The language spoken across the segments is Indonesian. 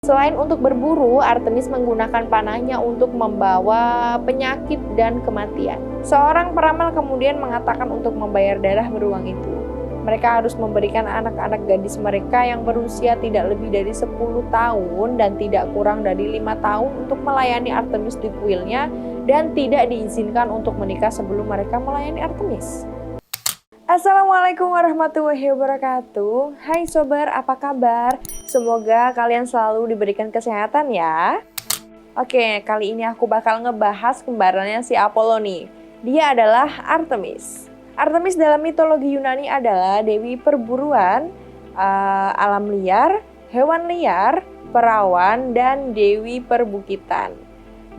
Selain untuk berburu, Artemis menggunakan panahnya untuk membawa penyakit dan kematian. Seorang peramal kemudian mengatakan untuk membayar darah beruang itu, mereka harus memberikan anak-anak gadis mereka yang berusia tidak lebih dari 10 tahun dan tidak kurang dari 5 tahun untuk melayani Artemis di kuilnya dan tidak diizinkan untuk menikah sebelum mereka melayani Artemis. Assalamualaikum warahmatullahi wabarakatuh. Hai sobar, apa kabar? Semoga kalian selalu diberikan kesehatan ya. Oke, kali ini aku bakal ngebahas kembarannya si Apollo nih. Dia adalah Artemis. Artemis dalam mitologi Yunani adalah dewi perburuan, alam liar, hewan liar, perawan, dan dewi perbukitan.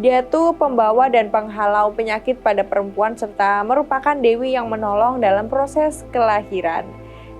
Dia tuh pembawa dan penghalau penyakit pada perempuan serta merupakan dewi yang menolong dalam proses kelahiran.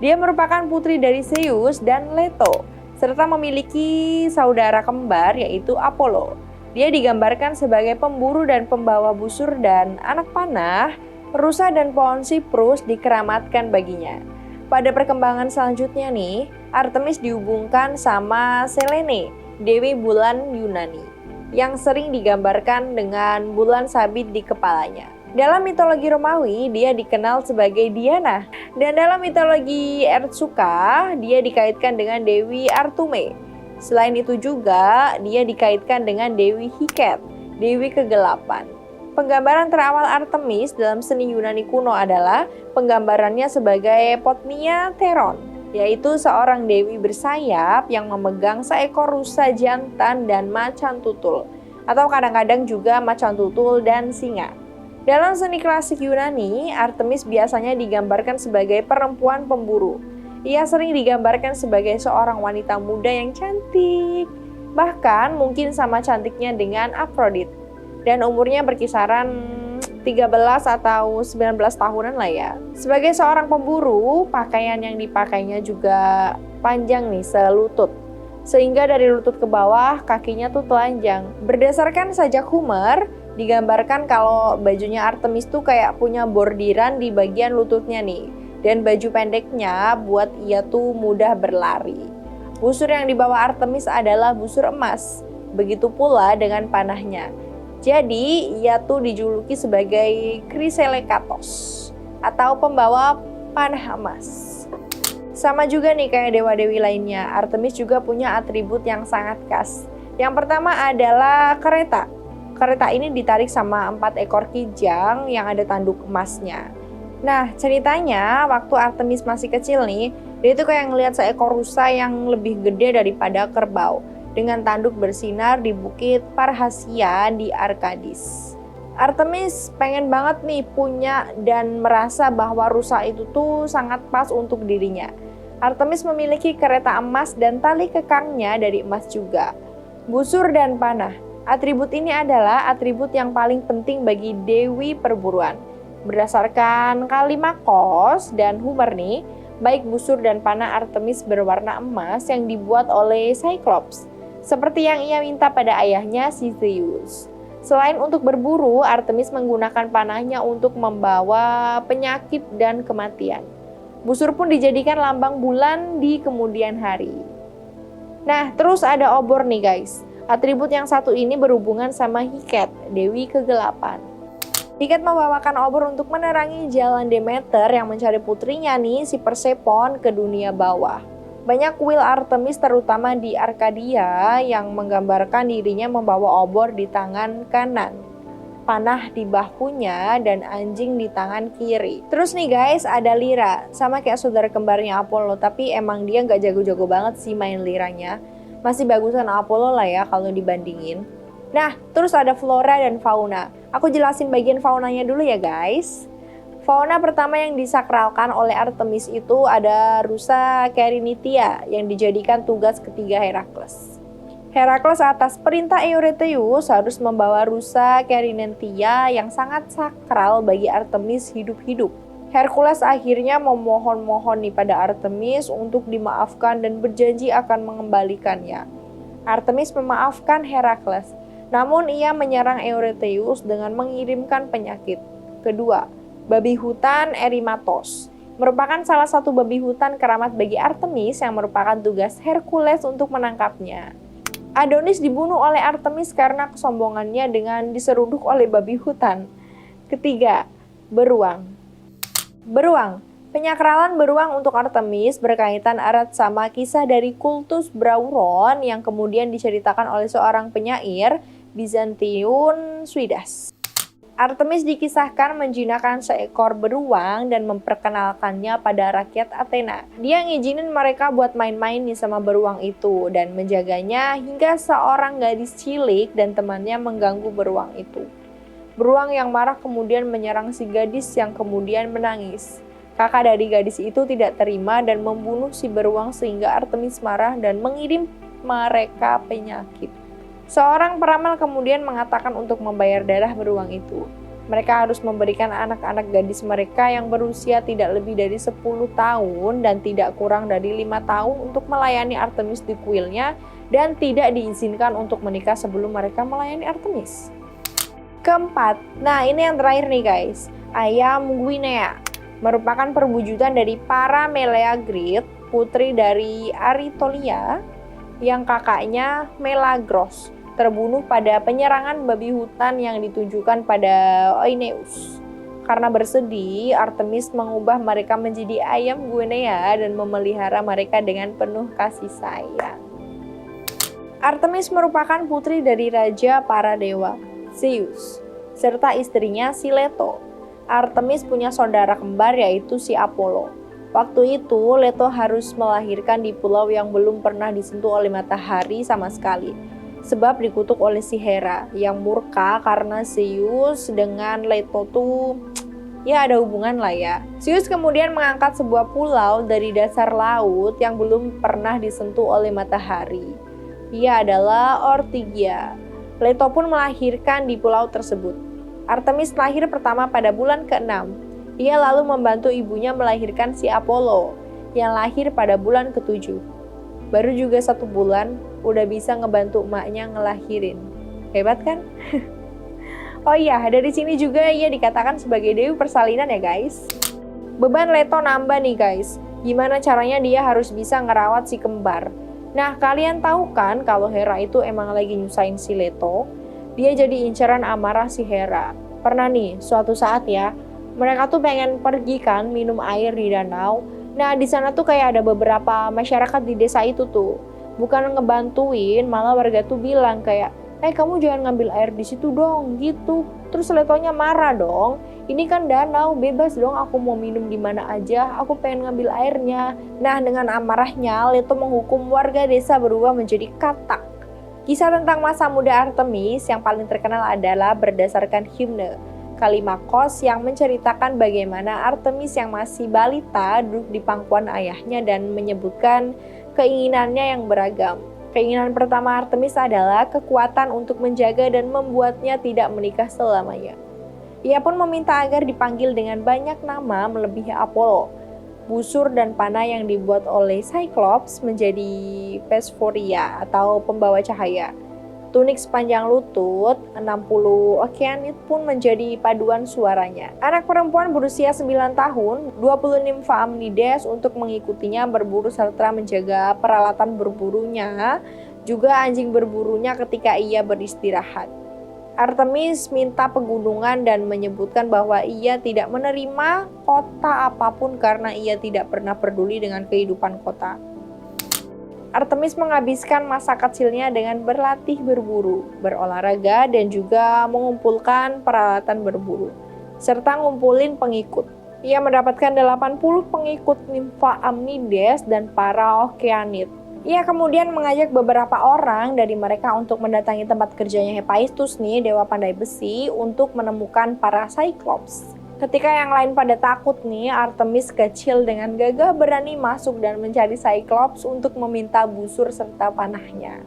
Dia merupakan putri dari Zeus dan Leto, serta memiliki saudara kembar yaitu Apollo. Dia digambarkan sebagai pemburu dan pembawa busur dan anak panah, rusa dan pohon siprus dikeramatkan baginya. Pada perkembangan selanjutnya nih, Artemis dihubungkan sama Selene, dewi bulan Yunani, yang sering digambarkan dengan bulan sabit di kepalanya. Dalam mitologi Romawi, dia dikenal sebagai Diana. Dan dalam mitologi Ertsuka, dia dikaitkan dengan Dewi Artume. Selain itu juga, dia dikaitkan dengan Dewi Heket, Dewi Kegelapan. Penggambaran terawal Artemis dalam seni Yunani kuno adalah penggambarannya sebagai Potnia Theron, yaitu seorang dewi bersayap yang memegang seekor rusa jantan dan macan tutul, atau kadang-kadang juga macan tutul dan singa. Dalam seni klasik Yunani, Artemis biasanya digambarkan sebagai perempuan pemburu. Ia sering digambarkan sebagai seorang wanita muda yang cantik, bahkan mungkin sama cantiknya dengan Aphrodite, dan umurnya berkisaran 13 atau 19 tahunan lah ya. Sebagai seorang pemburu, pakaian yang dipakainya juga panjang nih, selutut. Sehingga dari lutut ke bawah, kakinya tuh telanjang. Berdasarkan sajak Homer, digambarkan kalau bajunya Artemis tuh kayak punya bordiran di bagian lututnya nih. Dan baju pendeknya buat ia tuh mudah berlari. Busur yang dibawa Artemis adalah busur emas. Begitu pula dengan panahnya. Jadi, ia tuh dijuluki sebagai Chryselekatos atau pembawa panah emas. Sama juga nih kayak dewa-dewi lainnya, Artemis juga punya atribut yang sangat khas. Yang pertama adalah kereta. Kereta ini ditarik sama 4 ekor kijang yang ada tanduk emasnya. Nah, ceritanya waktu Artemis masih kecil nih, dia tuh kayak ngelihat seekor rusa yang lebih gede daripada kerbau, dengan tanduk bersinar di bukit Parrhasia di Arkadis. Artemis pengen banget nih punya dan merasa bahwa rusa itu tuh sangat pas untuk dirinya. Artemis memiliki kereta emas dan tali kekangnya dari emas juga. Busur dan panah. Atribut ini adalah atribut yang paling penting bagi dewi perburuan. Berdasarkan Kalimakos dan Homer nih, baik busur dan panah Artemis berwarna emas yang dibuat oleh Cyclops, seperti yang ia minta pada ayahnya si Zeus. Selain untuk berburu, Artemis menggunakan panahnya untuk membawa penyakit dan kematian. Busur pun dijadikan lambang bulan di kemudian hari. Nah, terus ada obor nih guys. Atribut yang satu ini berhubungan sama Heket, dewi kegelapan. Heket membawakan obor untuk menerangi jalan Demeter yang mencari putrinya nih, si Persephone, ke dunia bawah. Banyak kuil Artemis terutama di Arkadia yang menggambarkan dirinya membawa obor di tangan kanan, panah di bahunya, dan anjing di tangan kiri. Terus nih guys, ada Lyra, sama kayak saudara kembarnya Apollo, tapi emang dia nggak jago-jago banget sih main liranya. Masih bagusan Apollo lah ya kalau dibandingin. Nah, terus ada flora dan fauna. Aku jelasin bagian faunanya dulu ya guys. Fauna pertama yang disakralkan oleh Artemis itu ada rusa Kerinitia yang dijadikan tugas ketiga Herakles. Herakles atas perintah Eurytheus harus membawa rusa Kerinentia yang sangat sakral bagi Artemis hidup-hidup. Hercules akhirnya memohon-mohon nih pada Artemis untuk dimaafkan dan berjanji akan mengembalikannya. Artemis memaafkan Herakles, namun ia menyerang Eurytheus dengan mengirimkan penyakit. Kedua, babi hutan Erymathos merupakan salah satu babi hutan keramat bagi Artemis yang merupakan tugas Hercules untuk menangkapnya. Adonis dibunuh oleh Artemis karena kesombongannya dengan diseruduk oleh babi hutan. Ketiga, beruang. Beruang. Penyakralan beruang untuk Artemis berkaitan erat sama kisah dari kultus Brauron yang kemudian diceritakan oleh seorang penyair Bizantium Suidas. Artemis dikisahkan menjinakkan seekor beruang dan memperkenalkannya pada rakyat Athena. Dia ngizinin mereka buat main-main nih sama beruang itu dan menjaganya hingga seorang gadis cilik dan temannya mengganggu beruang itu. Beruang yang marah kemudian menyerang si gadis yang kemudian menangis. Kakak dari gadis itu tidak terima dan membunuh si beruang sehingga Artemis marah dan mengirim mereka penyakit. Seorang peramal kemudian mengatakan untuk membayar darah beruang itu. Mereka harus memberikan anak-anak gadis mereka yang berusia tidak lebih dari 10 tahun dan tidak kurang dari 5 tahun untuk melayani Artemis di kuilnya dan tidak diizinkan untuk menikah sebelum mereka melayani Artemis. Keempat, nah ini yang terakhir nih guys, ayam Guinea. Merupakan perwujudan dari para Meleagrid, putri dari Aritolia, yang kakaknya Melagros terbunuh pada penyerangan babi hutan yang ditunjukkan pada Oineus. Karena bersedih, Artemis mengubah mereka menjadi ayam Guinea dan memelihara mereka dengan penuh kasih sayang. Artemis merupakan putri dari raja para dewa, Zeus, serta istrinya si Leto. Artemis punya saudara kembar yaitu si Apollo. Waktu itu Leto harus melahirkan di pulau yang belum pernah disentuh oleh matahari sama sekali. Sebab dikutuk oleh si Hera yang murka karena Zeus dengan Leto tuh ya ada hubungan lah ya. Zeus kemudian mengangkat sebuah pulau dari dasar laut yang belum pernah disentuh oleh matahari. Ia adalah Ortygia. Leto pun melahirkan di pulau tersebut. Artemis lahir pertama pada bulan ke-6. Ia lalu membantu ibunya melahirkan si Apollo yang lahir pada bulan ke-7. Baru juga 1 bulan udah bisa ngebantu emaknya ngelahirin. Hebat kan? Oh iya, dari sini juga ia dikatakan sebagai dewi persalinan ya guys. Beban Leto nambah nih guys. Gimana caranya dia harus bisa ngerawat si kembar? Nah, kalian tahu kan kalau Hera itu emang lagi nyusahin si Leto? Dia jadi incaran amarah si Hera. Pernah nih, suatu saat ya, mereka tuh pengen pergi kan minum air di danau. Nah, di sana tuh kayak ada beberapa masyarakat di desa itu tuh. Bukan ngebantuin, malah warga tuh bilang kayak, kamu jangan ngambil air di situ dong, gitu. Terus Letonya marah dong. Ini kan danau, bebas dong aku mau minum di mana aja, aku pengen ngambil airnya. Nah, dengan amarahnya, Leto menghukum warga desa berubah menjadi katak. Kisah tentang masa muda Artemis yang paling terkenal adalah berdasarkan himne Kalimakos yang menceritakan bagaimana Artemis yang masih balita duduk di pangkuan ayahnya dan menyebutkan keinginannya yang beragam. Keinginan pertama Artemis adalah kekuatan untuk menjaga dan membuatnya tidak menikah selamanya. Ia pun meminta agar dipanggil dengan banyak nama melebihi Apollo. Busur dan panah yang dibuat oleh Cyclops menjadi Pesphoria atau pembawa cahaya. Tunik sepanjang lutut, 60 okeanid pun menjadi paduan suaranya. Anak perempuan berusia 9 tahun, 20 nimfa Amnides untuk mengikutinya berburu serta menjaga peralatan berburunya, juga anjing berburunya ketika ia beristirahat. Artemis minta pegunungan dan menyebutkan bahwa ia tidak menerima kota apapun karena ia tidak pernah peduli dengan kehidupan kota. Artemis menghabiskan masa kecilnya dengan berlatih berburu, berolahraga, dan juga mengumpulkan peralatan berburu, serta ngumpulin pengikut. Ia mendapatkan 80 pengikut nimfa Amnides dan para okeanid. Ia kemudian mengajak beberapa orang dari mereka untuk mendatangi tempat kerjanya Hephaestus nih, dewa pandai besi, untuk menemukan para Cyclops. Ketika yang lain pada takut nih, Artemis kecil dengan gagah berani masuk dan mencari Cyclops untuk meminta busur serta panahnya.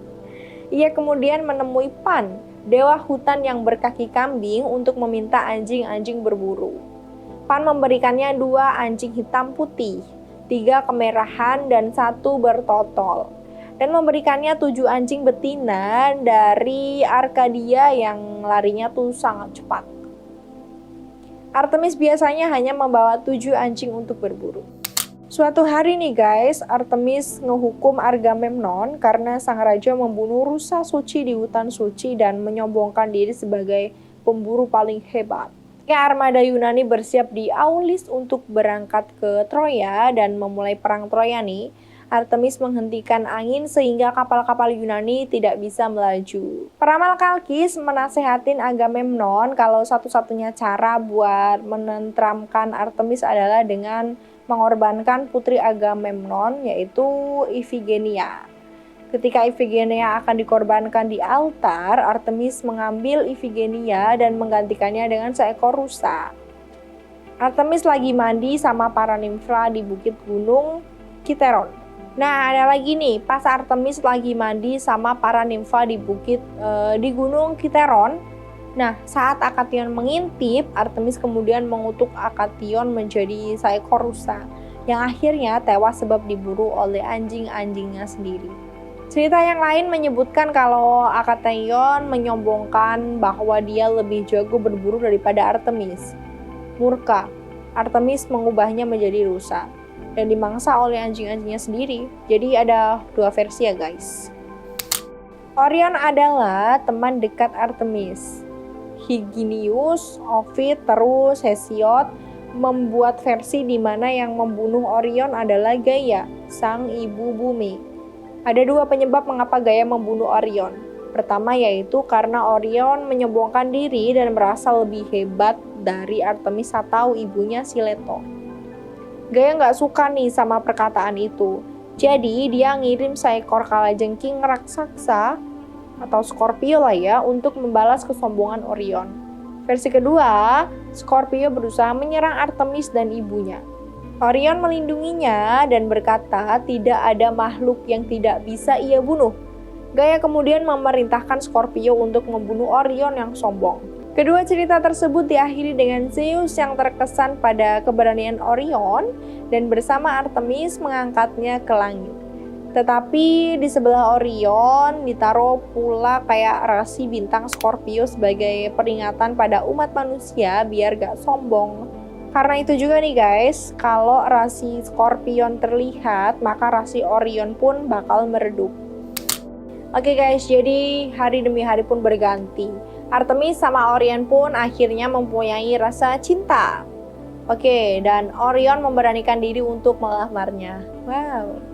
Ia kemudian menemui Pan, dewa hutan yang berkaki kambing, untuk meminta anjing-anjing berburu. Pan memberikannya 2 anjing hitam putih, 3 kemerahan, dan 1 bertotol, dan memberikannya 7 anjing betina dari Arkadia yang larinya tuh sangat cepat. Artemis biasanya hanya membawa 7 anjing untuk berburu. Suatu hari nih guys, Artemis ngehukum Agamemnon karena sang raja membunuh rusa suci di hutan suci dan menyombongkan diri sebagai pemburu paling hebat. Armada Yunani bersiap di Aulis untuk berangkat ke Troya dan memulai perang Troya nih. Artemis menghentikan angin sehingga kapal-kapal Yunani tidak bisa melaju. Peramal Kalkis menasehatin Agamemnon kalau satu-satunya cara buat menenteramkan Artemis adalah dengan mengorbankan putri Agamemnon, yaitu Ifigenia. Ketika Ifigenia akan dikorbankan di altar, Artemis mengambil Ifigenia dan menggantikannya dengan seekor rusa. Artemis lagi mandi sama para nimfa di bukit gunung Kiteron. Nah, ada lagi nih, pas Artemis lagi mandi sama para nimfa di di gunung Kiteron. Nah, saat Akation mengintip, Artemis kemudian mengutuk Akation menjadi seekor rusa yang akhirnya tewas sebab diburu oleh anjing-anjingnya sendiri. Cerita yang lain menyebutkan kalau Akation menyombongkan bahwa dia lebih jago berburu daripada Artemis. Murka, Artemis mengubahnya menjadi rusa dan dimangsa oleh anjing-anjingnya sendiri. Jadi ada dua versi ya guys. Orion adalah teman dekat Artemis. Hyginus, Ovid, terus Hesiod membuat versi di mana yang membunuh Orion adalah Gaia, sang ibu bumi. Ada dua penyebab mengapa Gaia membunuh Orion. Pertama yaitu karena Orion menyombongkan diri dan merasa lebih hebat dari Artemis atau ibunya si Leto. Gaia nggak suka nih sama perkataan itu. Jadi dia ngirim seekor kalajengking raksasa atau Scorpio lah ya untuk membalas kesombongan Orion. Versi kedua, Scorpio berusaha menyerang Artemis dan ibunya. Orion melindunginya dan berkata tidak ada makhluk yang tidak bisa ia bunuh. Gaia kemudian memerintahkan Scorpio untuk membunuh Orion yang sombong. Kedua cerita tersebut diakhiri dengan Zeus yang terkesan pada keberanian Orion dan bersama Artemis mengangkatnya ke langit. Tetapi di sebelah Orion ditaruh pula kayak rasi bintang Scorpio sebagai peringatan pada umat manusia biar gak sombong. Karena itu juga nih guys, kalau rasi Scorpion terlihat, maka rasi Orion pun bakal meredup. Oke guys, jadi hari demi hari pun berganti. Artemis sama Orion pun akhirnya mempunyai rasa cinta. Oke, dan Orion memberanikan diri untuk melamarnya. Wow.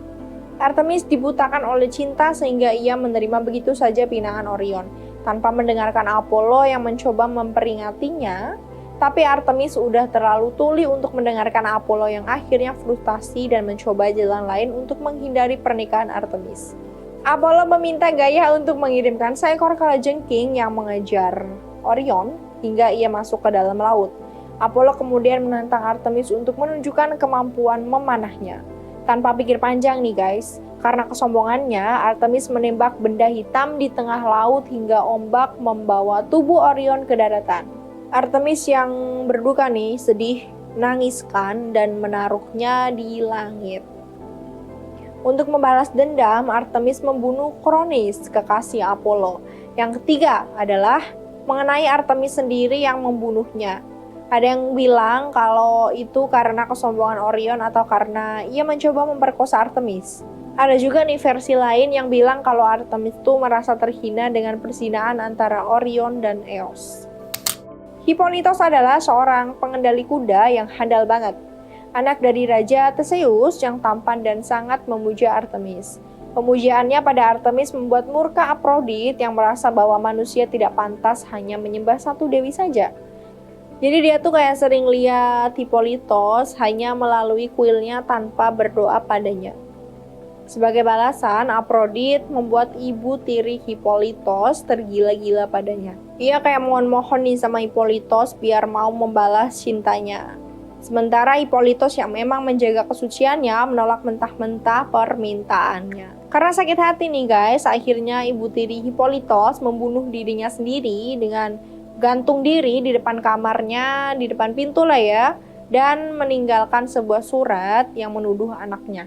Artemis dibutakan oleh cinta sehingga ia menerima begitu saja pinangan Orion. Tanpa mendengarkan Apollo yang mencoba memperingatinya, tapi Artemis udah terlalu tuli untuk mendengarkan Apollo yang akhirnya frustasi dan mencoba jalan lain untuk menghindari pernikahan Artemis. Apollo meminta Gaia untuk mengirimkan seekor kalajengking yang mengejar Orion hingga ia masuk ke dalam laut. Apollo kemudian menantang Artemis untuk menunjukkan kemampuan memanahnya. Tanpa pikir panjang nih guys, karena kesombongannya Artemis menembak benda hitam di tengah laut hingga ombak membawa tubuh Orion ke daratan. Artemis yang berduka nih sedih menangiskan dan menaruhnya di langit. Untuk membalas dendam, Artemis membunuh Kronis, kekasih Apollo. Yang ketiga adalah mengenai Artemis sendiri yang membunuhnya. Ada yang bilang kalau itu karena kesombongan Orion atau karena ia mencoba memperkosa Artemis. Ada juga nih versi lain yang bilang kalau Artemis itu merasa terhina dengan perzinaan antara Orion dan Eos. Hippolytos adalah seorang pengendali kuda yang handal banget. Anak dari Raja Theseus yang tampan dan sangat memuja Artemis. Pemujaannya pada Artemis membuat murka Aphrodite yang merasa bahwa manusia tidak pantas hanya menyembah satu dewi saja. Jadi dia tuh kayak sering lihat Hippolytos hanya melalui kuilnya tanpa berdoa padanya. Sebagai balasan, Aphrodite membuat ibu tiri Hippolytos tergila-gila padanya. Ia kayak mohon-mohon nih sama Hippolytos biar mau membalas cintanya. Sementara Hippolytos yang memang menjaga kesuciannya menolak mentah-mentah permintaannya. Karena sakit hati nih guys, akhirnya ibu tiri Hippolytos membunuh dirinya sendiri dengan gantung diri di depan kamarnya, di depan pintu lah ya, dan meninggalkan sebuah surat yang menuduh anaknya.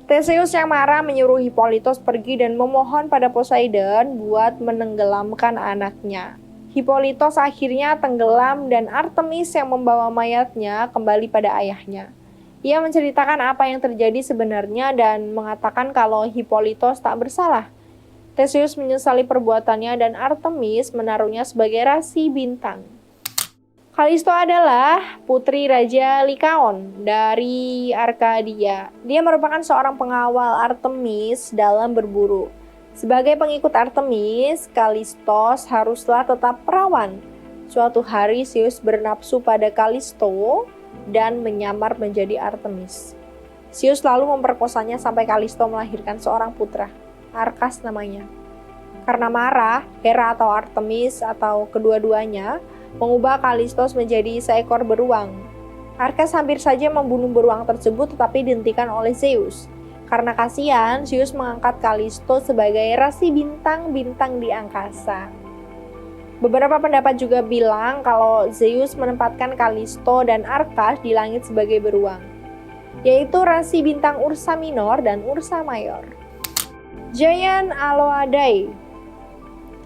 Theseus yang marah menyuruh Hippolytos pergi dan memohon pada Poseidon buat menenggelamkan anaknya. Hippolytos akhirnya tenggelam dan Artemis yang membawa mayatnya kembali pada ayahnya. Ia menceritakan apa yang terjadi sebenarnya dan mengatakan kalau Hippolytos tak bersalah. Theseus menyesali perbuatannya dan Artemis menaruhnya sebagai rasi bintang. Kalisto adalah putri Raja Likaon dari Arkadia. Dia merupakan seorang pengawal Artemis dalam berburu. Sebagai pengikut Artemis, Kalistos haruslah tetap perawan. Suatu hari Zeus bernafsu pada Kalisto dan menyamar menjadi Artemis. Zeus lalu memperkosanya sampai Kalisto melahirkan seorang putra, Arkas namanya. Karena marah, Hera atau Artemis atau kedua-duanya mengubah Kalistos menjadi seekor beruang. Arkas hampir saja membunuh beruang tersebut tetapi dihentikan oleh Zeus. Karena kasihan, Zeus mengangkat Kalisto sebagai rasi bintang-bintang di angkasa. Beberapa pendapat juga bilang kalau Zeus menempatkan Kalisto dan Arkas di langit sebagai beruang, yaitu rasi bintang Ursa Minor dan Ursa Mayor. Giant Aloadae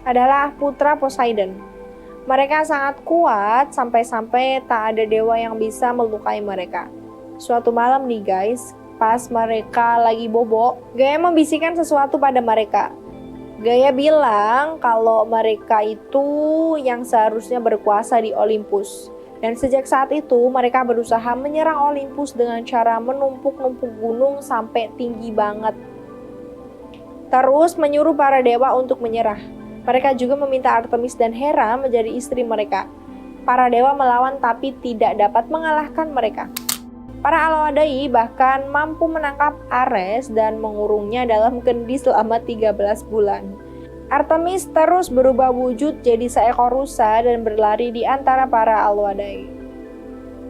adalah putra Poseidon. Mereka sangat kuat sampai-sampai tak ada dewa yang bisa melukai mereka. Suatu malam nih guys, pas mereka lagi bobo, Gaia membisikkan sesuatu pada mereka. Gaia bilang kalau mereka itu yang seharusnya berkuasa di Olympus. Dan sejak saat itu mereka berusaha menyerang Olympus dengan cara menumpuk-numpuk gunung sampai tinggi banget. Terus menyuruh para dewa untuk menyerah. Mereka juga meminta Artemis dan Hera menjadi istri mereka. Para dewa melawan tapi tidak dapat mengalahkan mereka. Para Aloadae bahkan mampu menangkap Ares dan mengurungnya dalam kendi selama 13 bulan. Artemis terus berubah wujud jadi seekor rusa dan berlari di antara para Aloadae.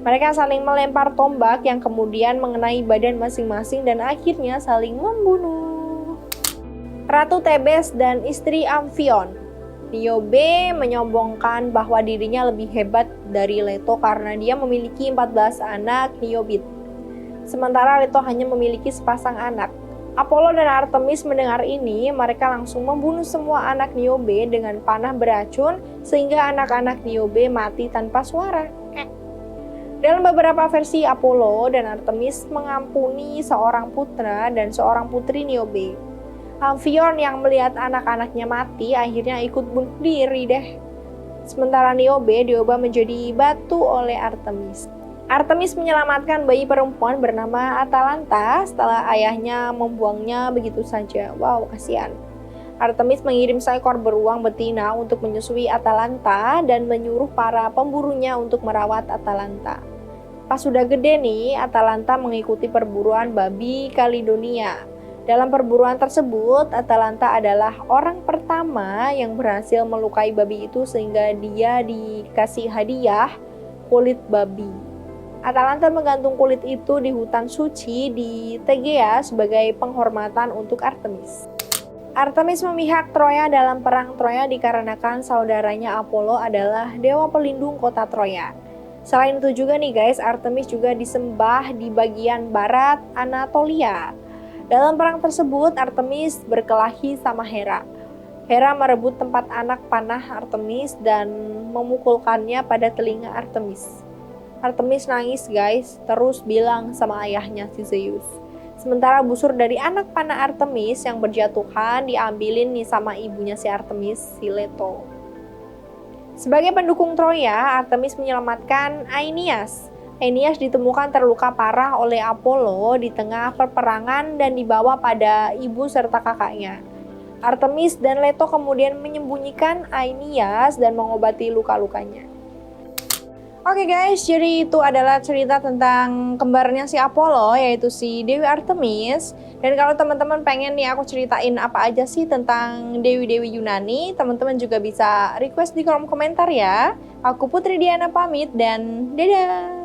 Mereka saling melempar tombak yang kemudian mengenai badan masing-masing dan akhirnya saling membunuh. Ratu Thebes dan istri Amphion. Niobe menyombongkan bahwa dirinya lebih hebat dari Leto karena dia memiliki 14 anak Niobid. Sementara Leto hanya memiliki sepasang anak. Apollo dan Artemis mendengar ini, mereka langsung membunuh semua anak Niobe dengan panah beracun sehingga anak-anak Niobe mati tanpa suara. Dalam beberapa versi, Apollo dan Artemis mengampuni seorang putra dan seorang putri Niobe. Amphion yang melihat anak-anaknya mati akhirnya ikut bunuh diri deh. Sementara Niobe diubah menjadi batu oleh Artemis. Artemis menyelamatkan bayi perempuan bernama Atalanta setelah ayahnya membuangnya begitu saja. Wow, kasihan. Artemis mengirim seekor beruang betina untuk menyusui Atalanta dan menyuruh para pemburunya untuk merawat Atalanta. Pas sudah gede nih, Atalanta mengikuti perburuan babi Kalidonia. Dalam perburuan tersebut, Atalanta adalah orang pertama yang berhasil melukai babi itu sehingga dia dikasih hadiah kulit babi. Atalanta menggantung kulit itu di hutan suci di Tegea sebagai penghormatan untuk Artemis. Artemis memihak Troya dalam perang Troya dikarenakan saudaranya Apollo adalah dewa pelindung kota Troya. Selain itu juga nih guys, Artemis juga disembah di bagian barat Anatolia. Dalam perang tersebut, Artemis berkelahi sama Hera. Hera merebut tempat anak panah Artemis dan memukulkannya pada telinga Artemis. Artemis nangis guys, terus bilang sama ayahnya si Zeus. Sementara busur dari anak panah Artemis yang berjatuhan diambilin nih sama ibunya si Artemis, si Leto. Sebagai pendukung Troya, Artemis menyelamatkan Aeneas. Aeneas ditemukan terluka parah oleh Apollo di tengah peperangan dan dibawa pada ibu serta kakaknya. Artemis dan Leto kemudian menyembunyikan Aeneas dan mengobati luka-lukanya. Oke guys, jadi itu adalah cerita tentang kembarnya si Apollo, yaitu si Dewi Artemis. Dan kalau teman-teman pengen nih aku ceritain apa aja sih tentang Dewi-Dewi Yunani, teman-teman juga bisa request di kolom komentar ya. Aku Putri Diana pamit dan dadah!